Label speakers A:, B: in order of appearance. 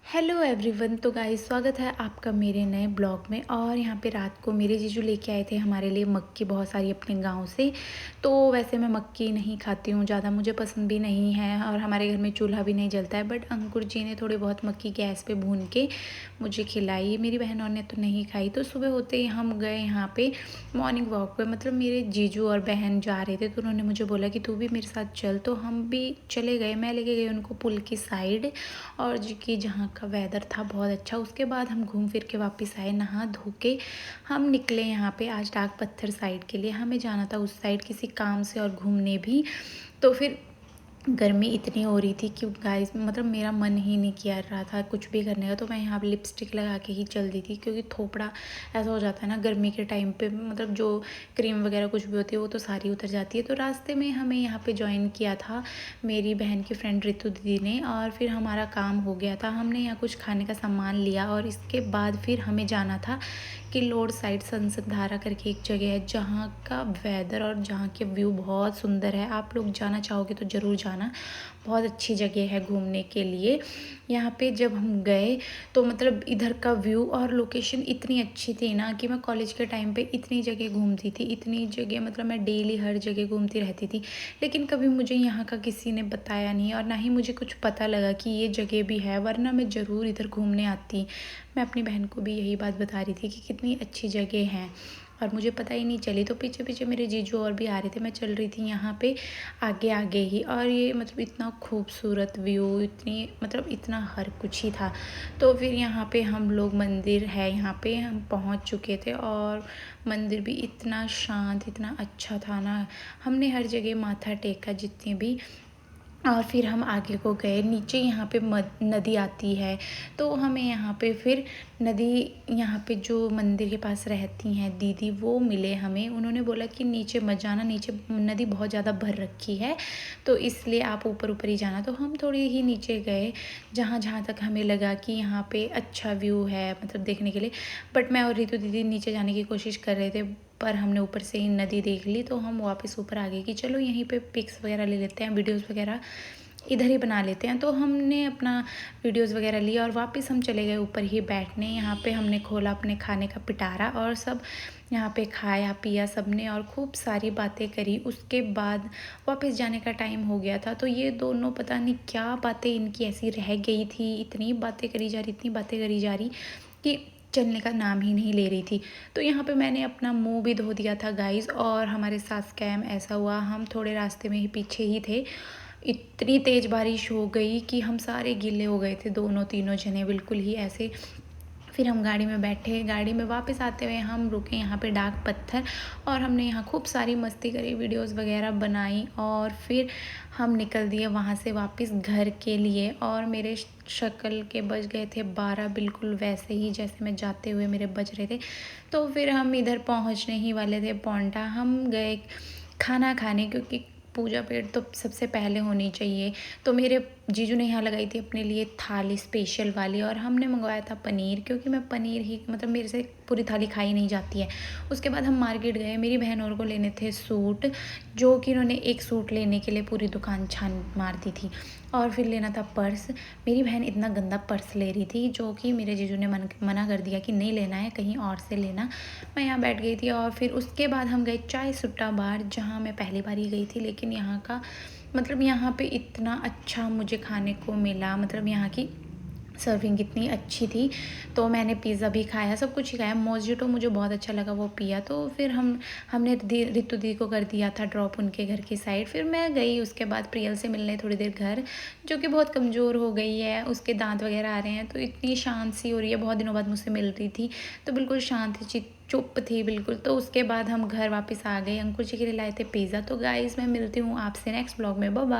A: Hello everyone. तो guys स्वागत है आपका मेरे नए ब्लॉग में। और यहाँ पे रात को मेरे जीजू लेके आए थे हमारे लिए मक्की बहुत सारी अपने गांव से। तो वैसे मैं मक्की नहीं खाती हूँ ज़्यादा, मुझे पसंद भी नहीं है और हमारे घर में चूल्हा भी नहीं जलता है। बट अंकुर जी ने थोड़ी बहुत मक्की गैस पे भून के मुझे खिलाई, मेरी बहनों ने तो नहीं खाई। तो सुबह होते ही हम गए यहाँ पे मॉर्निंग वॉक पे, मतलब मेरे जीजू और बहन जा रहे थे तो उन्होंने मुझे बोला कि तू भी मेरे साथ चल। तो हम भी चले गए, मैं लेके गई उनको पुल की साइड और जी की जहाँ का वेदर था बहुत अच्छा। उसके बाद हम घूम फिर के वापस आए, नहा धो के हम निकले यहाँ पे आज डाक पत्थर साइड के लिए। हमें जाना था उस साइड किसी काम से और घूमने भी। तो फिर गर्मी इतनी हो रही थी कि गाइस मतलब मेरा मन ही नहीं किया रहा था कुछ भी करने का। तो मैं यहाँ पे लिपस्टिक लगा के ही चल दी थी क्योंकि थोपड़ा ऐसा हो जाता है ना गर्मी के टाइम पे, मतलब जो क्रीम वगैरह कुछ भी होती है वो तो सारी उतर जाती है। तो रास्ते में हमें यहाँ पे ज्वाइन किया था मेरी बहन की फ्रेंड रितु दीदी ने और फिर हमारा काम हो गया था। हमने यहाँ कुछ खाने का सामान लिया और इसके बाद फिर हमें जाना था कि लोड साइड संसधारा करके एक जगह है जहाँ का वेदर और जहाँ के व्यू बहुत सुंदर है। आप लोग जाना चाहोगे तो ज़रूर जाना, बहुत अच्छी जगह है घूमने के लिए। यहाँ पे जब हम गए तो मतलब इधर का व्यू और लोकेशन इतनी अच्छी थी ना कि मैं कॉलेज के टाइम पे इतनी जगह घूमती थी, इतनी जगह मतलब मैं डेली हर जगह घूमती रहती थी। लेकिन कभी मुझे यहाँ का किसी ने बताया नहीं और ना ही मुझे कुछ पता लगा कि ये जगह भी है, वरना मैं ज़रूर इधर घूमने आती। मैं अपनी बहन को भी यही बात बता रही थी कि कितनी अच्छी जगह है और मुझे पता ही नहीं चली। तो पीछे पीछे मेरे जीजू और भी आ रहे थे, मैं चल रही थी यहाँ पे आगे आगे ही। और ये मतलब इतना खूबसूरत व्यू, इतनी मतलब इतना हर कुछ ही था। तो फिर यहाँ पे हम लोग मंदिर है यहाँ पे हम पहुँच चुके थे और मंदिर भी इतना शांत इतना अच्छा था ना। हमने हर जगह माथा टेका जितने भी, और फिर हम आगे को गए। नीचे यहाँ पे नदी आती है तो हमें यहाँ पे फिर नदी, यहाँ पे जो मंदिर के पास रहती हैं दीदी वो मिले हमें। उन्होंने बोला कि नीचे मत जाना, नीचे नदी बहुत ज़्यादा भर रखी है तो इसलिए आप ऊपर ऊपर ही जाना। तो हम थोड़ी ही नीचे गए जहाँ जहाँ तक हमें लगा कि यहाँ पे अच्छा व्यू है मतलब देखने के लिए। बट मैं और रितु दीदी नीचे जाने की कोशिश कर रहे थे पर हमने ऊपर से ही नदी देख ली तो हम वापस ऊपर आ गए कि चलो यहीं पे पिक्स वगैरह ले लेते हैं, वीडियोस वगैरह इधर ही बना लेते हैं। तो हमने अपना वीडियोस वगैरह लिया और वापस हम चले गए ऊपर ही बैठने। यहाँ पे हमने खोला अपने खाने का पिटारा और सब यहाँ पे खाया पिया सबने और खूब सारी बातें करी। उसके बाद वापस जाने का टाइम हो गया था तो ये दोनों पता नहीं क्या बातें इनकी ऐसी रह गई थी, इतनी बातें करी जा रही इतनी बातें करी जा रही कि चलने का नाम ही नहीं ले रही थी। तो यहाँ पे मैंने अपना मुंह भी धो दिया था गाइस। और हमारे साथ स्कैम ऐसा हुआ, हम थोड़े रास्ते में ही पीछे ही थे, इतनी तेज़ बारिश हो गई कि हम सारे गीले हो गए थे, दोनों तीनों जने बिल्कुल ही ऐसे। फिर हम गाड़ी में बैठे, गाड़ी में वापस आते हुए हम रुके यहाँ पे डाक पत्थर और हमने यहाँ खूब सारी मस्ती करी, वीडियोस वगैरह बनाई और फिर हम निकल दिए वहाँ से वापस घर के लिए। और मेरे शक्ल के बज गए थे 12, बिल्कुल वैसे ही जैसे मैं जाते हुए मेरे बज रहे थे। तो फिर हम इधर पहुँचने ही वाले थे पौंटा। हम गए खाना खाने क्योंकि पूजा पेट तो सबसे पहले होनी चाहिए। तो मेरे जीजू ने यहाँ लगाई थी अपने लिए थाली स्पेशल वाली और हमने मंगवाया था पनीर, क्योंकि मैं पनीर ही मतलब मेरे से पूरी थाली खाई नहीं जाती है। उसके बाद हम मार्केट गए, मेरी बहन और को लेने थे सूट, जो कि इन्होंने एक सूट लेने के लिए पूरी दुकान छान मार दी थी। और फिर लेना था पर्स, मेरी बहन इतना गंदा पर्स ले रही थी जो कि मेरे जीजू ने मना कर दिया कि नहीं लेना है, कहीं और से लेना। मैं यहाँ बैठ गई थी और फिर उसके बाद हम गए चाय सुट्टा बार, जहाँ मैं पहली बार ही गई थी। लेकिन यहाँ का मतलब यहाँ पे इतना अच्छा मुझे खाने को मिला, मतलब यहाँ की सर्विंग इतनी अच्छी थी। तो मैंने पिज़्ज़ा भी खाया, सब कुछ ही खाया। मोजिटो मुझे बहुत अच्छा लगा, वो पिया। तो फिर हमने रितु दी को कर दिया था ड्रॉप उनके घर की साइड। फिर मैं गई उसके बाद प्रियल से मिलने थोड़ी देर घर, जो कि बहुत कमज़ोर हो गई है, उसके दांत वगैरह आ रहे हैं तो इतनी शांत सी हो रही है, बहुत दिनों बाद मुझसे मिल रही थी तो बिल्कुल शांत चुप थी बिल्कुल। तो उसके बाद हम घर वापस आ गए, अंकुर जी के लिए लाए थे पिज़्ज़ा। तो गाइस मैं मिलती हूँ आपसे नेक्स्ट ब्लॉग में, बाय बाय।